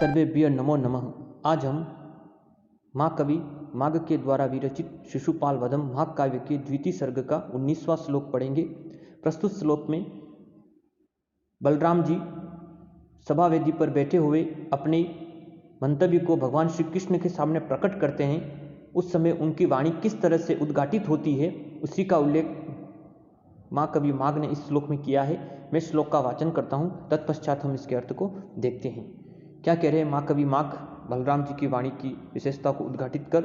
सर्वेभ्य नमो नमः। आज हम महाकवि माघ के द्वारा विरचित शिशुपाल वधम महाकाव्य के द्वितीय सर्ग का 19वां श्लोक पढ़ेंगे। प्रस्तुत श्लोक में बलराम जी सभावेदी पर बैठे हुए अपने मंतव्य को भगवान श्री कृष्ण के सामने प्रकट करते हैं। उस समय उनकी वाणी किस तरह से उद्घाटित होती है उसी का उल्लेख महाकवि माघ ने इस श्लोक में किया है। मैं श्लोक का वाचन करता हूँ, तत्पश्चात हम इसके अर्थ को देखते हैं। क्या कह रहे हैं महाकवि माघ बलराम जी की वाणी की विशेषता को उद्घाटित कर।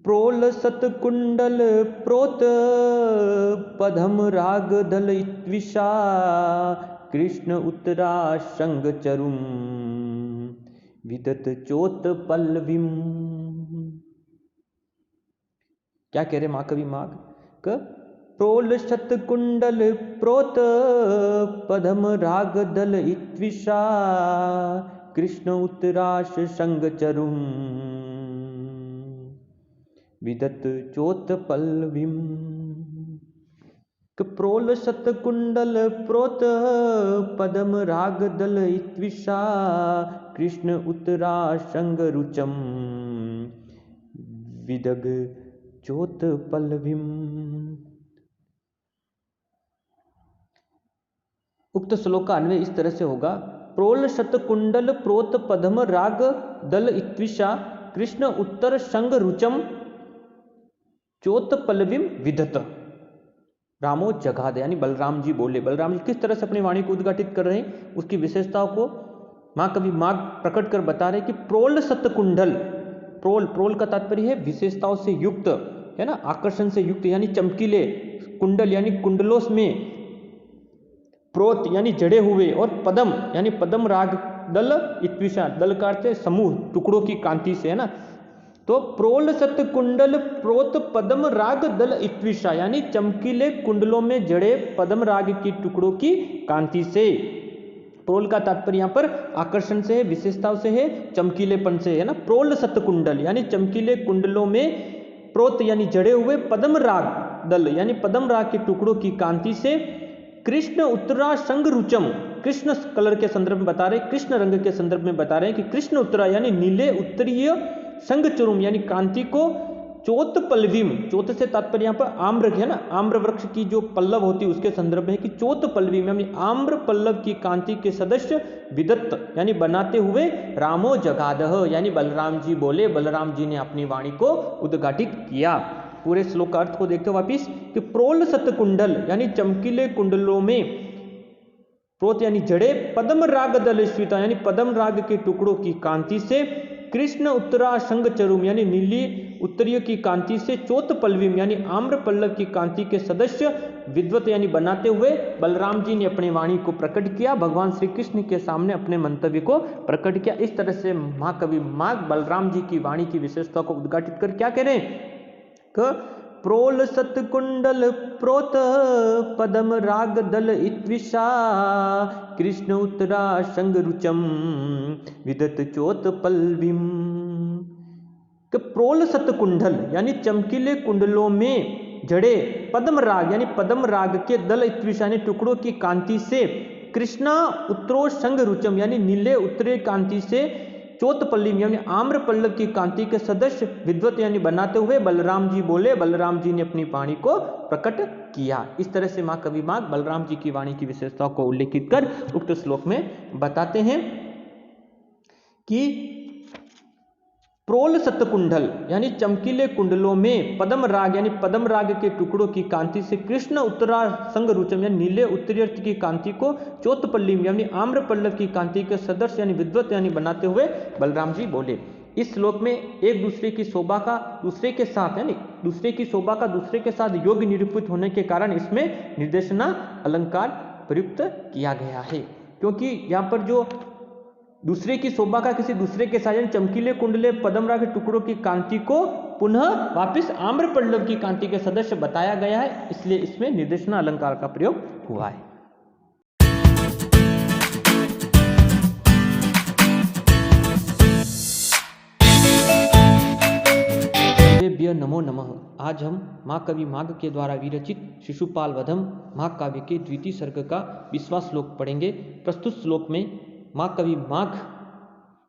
प्रोल सतकुंडल प्रोत पदम राग दल इत्विषा कृष्ण उत्तरा शंग चरुम विदत चोत पल्लवीम। क्या कह रहे महाकवि माघ क प्रोल शतकुंडल प्रोत पदम राग दल इत्विषा कृष्ण उत्तराश शंग चरुम विदत चोत पल्लवीम। प्रोल शतकुंडल प्रोत पदम राग दल इत्विषा कृष्ण उत्तरा शंग रुचम विदग चोत पल्लवीम। उक्त श्लोक का अन्वय इस तरह से होगा। प्रोल शतकुंडल प्रोत पद्म राग दल इत्विषा कृष्ण उत्तर शंग रुचम चोत पल्लवीम विदत। रामो जगाद, यानी बलराम जी बोले। बलराम जी किस तरह से अपनी वाणी को उद्घाटित कर रहे हैं उसकी विशेषताओं को महाकवि माघ प्रकट कर बता रहे कि प्रोल शतकुंडल, प्रोल का तात्पर्य है विशेषताओं से युक्त, है ना, आकर्षण से युक्त, यानी चमकीले, कुंडल यानी कुंडलों में, प्रोत यानी जड़े हुए, और पदम यानी पदम राग दल इत्विषा, दल का अर्थ है समूह, टुकड़ों की कांति से, है ना। तो प्रोल सतकुंडल प्रोत पदम राग दल इत्विषा यानी चमकीले कुंडलों में जड़े पदम राग की टुकड़ों की कांति से। प्रोल का तात्पर्य यहाँ पर आकर्षण से है, विशेषताओं से है, चमकीलेपन से, है ना। प्रोल सतकुंडल यानी चमकीले कुंडलों में, प्रोत यानी जड़े हुए, पदम राग दल यानी पदम राग के टुकड़ों की कांति से, कृष्ण उत्तरा शंग रुचम, कृष्ण कलर के संदर्भ में बता रहे, कृष्ण रंग के संदर्भ में बता रहे हैं कि कृष्ण उत्तरा यानी नीले उत्तरीय, शंग चुरुम यानी कांति को, चोत पल्लवीम, चोत से तात्पर्य यहाँ पर आम्र है ना, आम्र वृक्ष की जो पल्लव होती है उसके संदर्भ में है कि चोत पल्लवीम यानी आम्र पल्लव की कांति के सदस्य विदत्त यानी बनाते हुए रामो जगादह यानी बलराम जी बोले, बलराम जी ने अपनी वाणी को उद्घाटित किया। पूरे श्लोक का अर्थ को देखते हो वापिस कि प्रोल सतकुंडल यानी चमकीले कुंडलों में, प्रोत यानी जड़े, पद्म राग दल स्वीता यानी पद्म राग के टुकड़ों की कांति से, कृष्ण उत्तरा शंग चरुम यानी नीली उत्तरीय की कांति से, चोत पल्लवीम यानी आम्र पल्लव की कांति के सदस्य विद्वत यानी बनाते हुए बलराम जी ने अपनी वाणी को प्रकट किया, भगवान श्री कृष्ण के सामने अपने मंतव्य को प्रकट किया। इस तरह से महाकवि माघ बलराम जी की वाणी की विशेषता को उद्घाटित कर क्या कह रहे हैं क प्रोल सतकुंडल प्रोत पदम राग दल इत्विषा कृष्ण उत्तरा शंग रुचम विदत चोत पल्लवीम। प्रोल सतकुंडल यानी चमकीले कुंडलों में जड़े पद्म राग यानी पद्म राग के दल इत्विषा यानी टुकड़ों की कांति से, कृष्णा उत्तरो शंग रुचम यानी नीले उत्तरीय कांति से, चोत पल्लवीम यानी आम्र पल्लव की कांति के सदस्य विद्वत यानी बनाते हुए बलराम जी बोले, बलराम जी ने अपनी वाणी को प्रकट किया। इस तरह से महाकवि माघ बलराम जी की वाणी की विशेषताओं को उल्लेखित कर उक्त श्लोक में बताते हैं कि प्रोल सतकुंडल यानी चमकीले कुंडलों में पद्म राग यानी पद्म राग के टुकड़ों की कांति से, कृष्ण उत्तरा संग रुचम यानी नीले उत्तरीय की कांति को, चोत पल्लवीम यानी आम्र पल्लव की कांति के सदस्य यानी विद्वत यानी बनाते हुए बलराम जी बोले। इस श्लोक में एक दूसरे की शोभा का दूसरे के साथ यानी दूसरे की शोभा का दूसरे के साथ योग निरूपित होने के कारण इसमें निर्देशना अलंकार प्रयुक्त किया गया है, क्योंकि यहाँ पर जो दूसरे की शोभा का किसी दूसरे के साथ चमकीले कुंडले पद्म राग के टुकड़ों की कांति को पुनः वापिस आम्र पल्लव की कांति के सदस्य बताया गया है, इसलिए इसमें निर्देशना अलंकार का प्रयोग हुआ है। नमो नमः। आज हम महाकवि माघ के द्वारा विरचित शिशुपाल वधम महाकाव्य के द्वितीय सर्ग का 20वां श्लोक पढ़ेंगे। प्रस्तुत श्लोक में माँ कवि माघ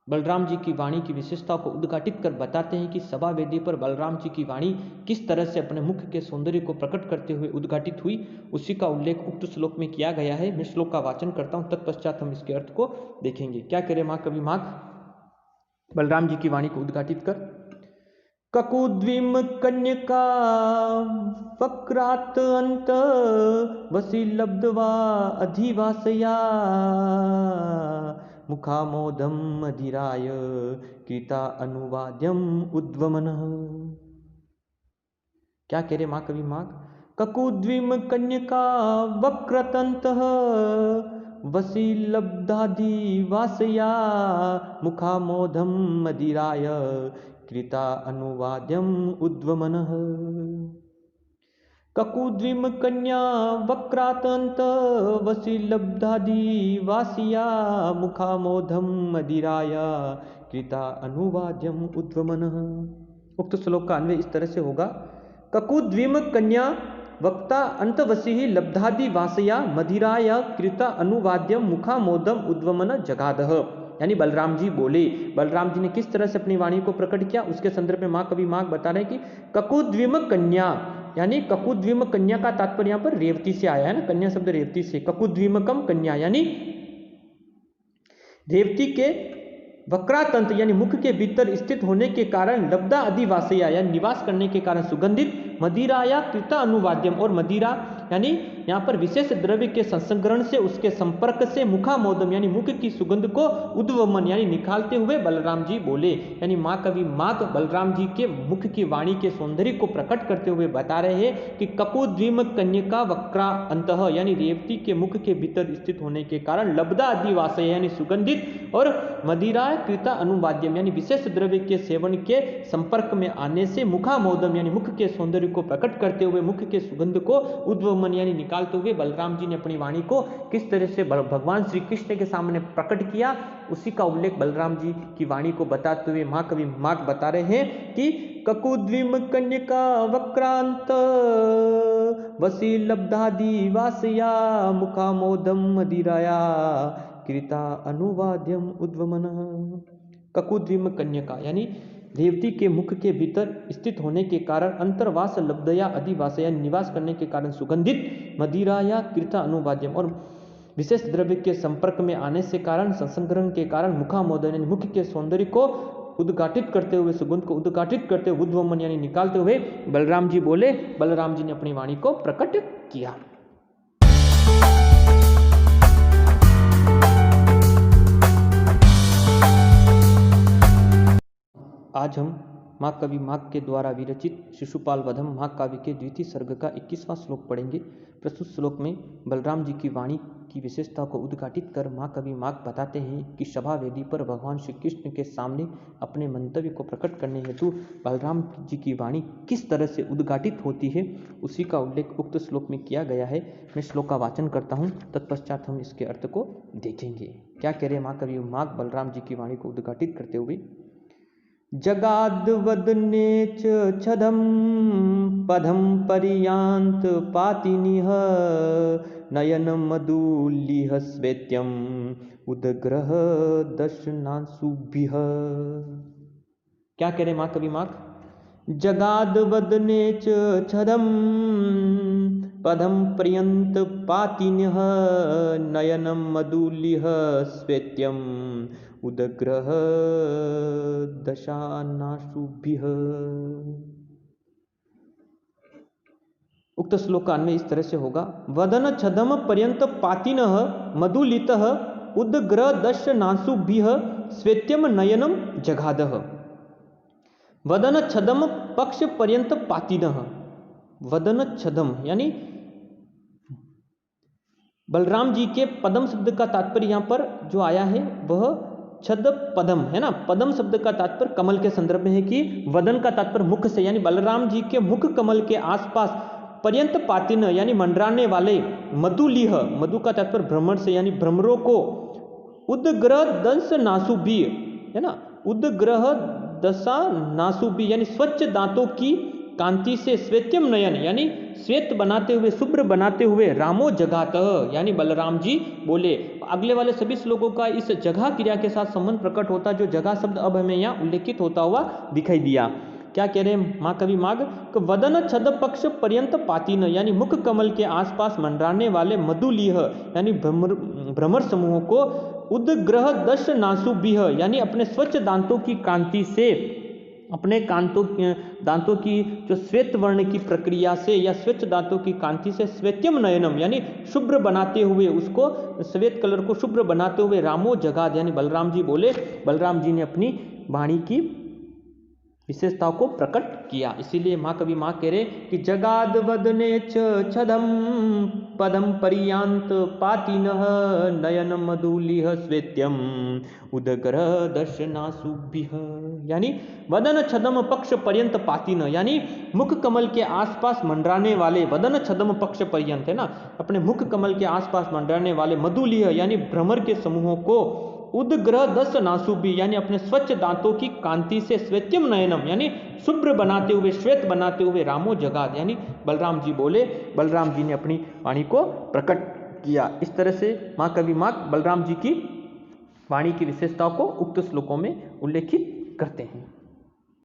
बलराम जी की वाणी की विशेषता को उद्घाटित कर बताते हैं कि सभा वेदी पर बलराम जी की वाणी किस तरह से अपने मुख के सौंदर्य को प्रकट करते हुए उद्घाटित हुई, उसी का उल्लेख उक्त श्लोक में किया गया है। मैं श्लोक का वाचन करता हूँ, तत्पश्चात हम इसके अर्थ को देखेंगे। क्या करे माँ कवि माघ बलराम जी की वाणी को उद्घाटित कर। ककुद्विम कन्यका वक्रात अंत वसी लब्धवा अधिवासया मुखामोदम अधिराय कृता अनुवाद्यम उद्वमन। क्या कह रहे माँ कवि माघ। ककुद्विम कन्यका वक्रतंत वसी लब्धाधिवासया मुखामोदम अधिराय कृता अनुवाद्यम उद्वमन। ककुद्विम कन्या वक्रातंत वसी लब्धाधिवासिया मुखामोधम अधिराय कृता अनुवाद्यम उद्वमन। उक्त श्लोक का अन्वय इस तरह से होगा। ककुद्विम कन्या वक्ता अंतवसी लब्धादिवासया मदिराय कृता अनुवाद्यम मुखामोदम उद्वमन जगादह। यानी बलराम जी बोले, बलराम जी ने किस तरह से अपनी वाणी को प्रकट किया, उसके संदर्भ में माँ कवि माघ बता रहे हैं कि ककुद्विम कन्या, यानी ककुद्विम कन्या का तात्पर्य यहाँ पर रेवती से आया है ना, कन्या शब्द रेवती से। ककुद्विमकम कन्या यानी रेवती के वक्रातंत्र यानी मुख के भीतर स्थित होने के कारण लब्धा अधिवासया यानी निवास करने के कारण सुगंधित मदिराया कृता अनुवाद्यम और मदिरा यानी यहाँ पर विशेष द्रव्य के संसंग्रहण से उसके संपर्क से मुखामोदम यानी मुख की सुगंध को उद्वमन यानी निकालते हुए बलराम जी बोले। यानी माँ कवि माघ बलराम जी के मुख की वाणी के सौंदर्य को प्रकट करते हुए बता रहे हैं कि ककुद्विम कन्यका वक्रा अंतः यानी रेवती के मुख के भीतर स्थित होने के कारण लब्धा अधिवासय यानी सुगंधित और मदिरा कृता अनुवाद्यम यानी विशेष द्रव्य के सेवन के संपर्क में आने से मुखामोदम यानी मुख के सौंदर्य को प्रकट करते हुए मुख के सुगंध को उद्वमन यानी निकालते हुए बलराम जी ने अपनी वाणी को किस तरह से भगवान श्री कृष्ण के सामने प्रकट किया, उसी का उल्लेख बलराम जी की वाणी को बताते हुए महाकवि माघ बता रहे हैं कि ककुद्विम कन्यका वक्रांत वसी लब्धादिवासया मुखामोदम मदिराया कृता अनुवाद्यम उद्वमन। ककुद्विम कन्यका यानी रेवती के मुख के भीतर स्थित होने के कारण अंतर्वास लब्धया अधिवासया निवास करने के कारण सुगंधित मदिराया कृता अनुवाद्यम और विशेष द्रव्य के संपर्क में आने से कारण संसंग्रहण के कारण मुखामोदन यानी मुख के सौंदर्य को उद्घाटित करते हुए सुगंध को उद्घाटित करते हुए उद्वमन यानी निकालते हुए बलराम जी बोले, बलराम जी ने अपनी वाणी को प्रकट किया। आज हम महाकवि माघ के द्वारा विरचित शिशुपाल वधम महाकाव्य के द्वितीय सर्ग का 21वां श्लोक पढ़ेंगे। प्रस्तुत श्लोक में बलराम जी की वाणी की विशेषता को उद्घाटित कर महाकवि माघ बताते हैं कि सभा वेदी पर भगवान श्री कृष्ण के सामने अपने मंतव्य को प्रकट करने हेतु बलराम जी की वाणी किस तरह से उद्घाटित होती है, उसी का उल्लेख उक्त श्लोक में किया गया है। मैं श्लोक का वाचन करता हूँ, तत्पश्चात हम इसके अर्थ को देखेंगे। क्या कह रहे महाकवि माघ बलराम जी की वाणी को उद्घाटित करते हुए। जगाद वदने च छदम पदम पर्यांत पातिनिह नयन मधुलिह स्वेत्यम उदग्रह दशनांसुभिः। क्या कह रहे माँ कवि माघ। जगाद वदने च छदम पदम पर्यंत पातिनिह नयनम मधुलिह स्वेत्यम उदग्रह दशानाशुभिः। उक्त श्लोक का अन्वय इस तरह से होगा। वदन छदम पर्यंत पातिनः मधुलितः उदग्रह दशनाशुभिः स्वेत्यम नयनम जगादः। वदन छदम पक्ष पर्यंत पातिनः, वदन छदम यानी बलराम जी के पदम शब्द का तात्पर्य यहाँ पर जो आया है वह छद पदम है ना। पदम शब्द का तात्पर्य कमल के संदर्भ में है कि वदन का तात्पर्य मुख से यानी बलराम जी के मुख कमल के आसपास पर्यंत पातिन यानी मंडराने वाले मधुलिह मधु का तात्पर्य भ्रमण से यानी भ्रमरों को उदग्रह दंश नासुभी है ना। उदग्रह दशा नासुभी यानी स्वच्छ दांतों की कांति से श्वेत्यम नयन यानी श्वेत बनाते हुए, शुभ्र बनाते हुए, रामो जगातः यानी बलराम जी बोले। अगले वाले सभी श्लोकों का इस जगह क्रिया के साथ संबंध प्रकट होता, जो जगह शब्द अब हमें यहाँ उल्लेखित होता हुआ दिखाई दिया। क्या कह रहे हैं माँ कवि माघ, वदन छद पक्ष पर्यंत पातिन यानी मुख कमल के आसपास मंडराने वाले मधुलीह यानी भ्रमर समूहों को, उद्ग्रह दश नासुबिह यानी अपने स्वच्छ दांतों की कांति से, अपने दांतों की जो श्वेत वर्ण की प्रक्रिया से या स्वच्छ दांतों की कांति से, श्वेत्यम नयनम यानी शुभ्र बनाते हुए, उसको श्वेत कलर को शुभ्र बनाते हुए, रामो जगाद यानी बलराम जी बोले। बलराम जी ने अपनी वाणी की विशेषताओं को प्रकट किया। इसीलिए माँ कवि माँ कह रहे कि जगाद वदने छदम पदम परियांत पातिनः नयन मधुलिह श्वेत्यम उदग्र दर्शनासुभिः यानी वदन छदम पक्ष पर्यंत पातिन यानी मुख कमल के आसपास मंडराने वाले, वदन छदम पक्ष पर्यंत है ना, अपने मुख कमल के आसपास मंडराने वाले, मधुलिह यानी भ्रमर के समूहों को, उद्ग्रह दस नासुबी यानी अपने स्वच्छ दांतों की कांति से, श्वेत्यम नयनम यानी शुभ्र बनाते हुए, श्वेत बनाते हुए, रामो जगाद यानी बलराम जी बोले। बलराम जी ने अपनी वाणी को प्रकट किया। इस तरह से माँ कवि माँ बलराम जी की वाणी की विशेषताओं को उक्त श्लोकों में उल्लेखित करते हैं।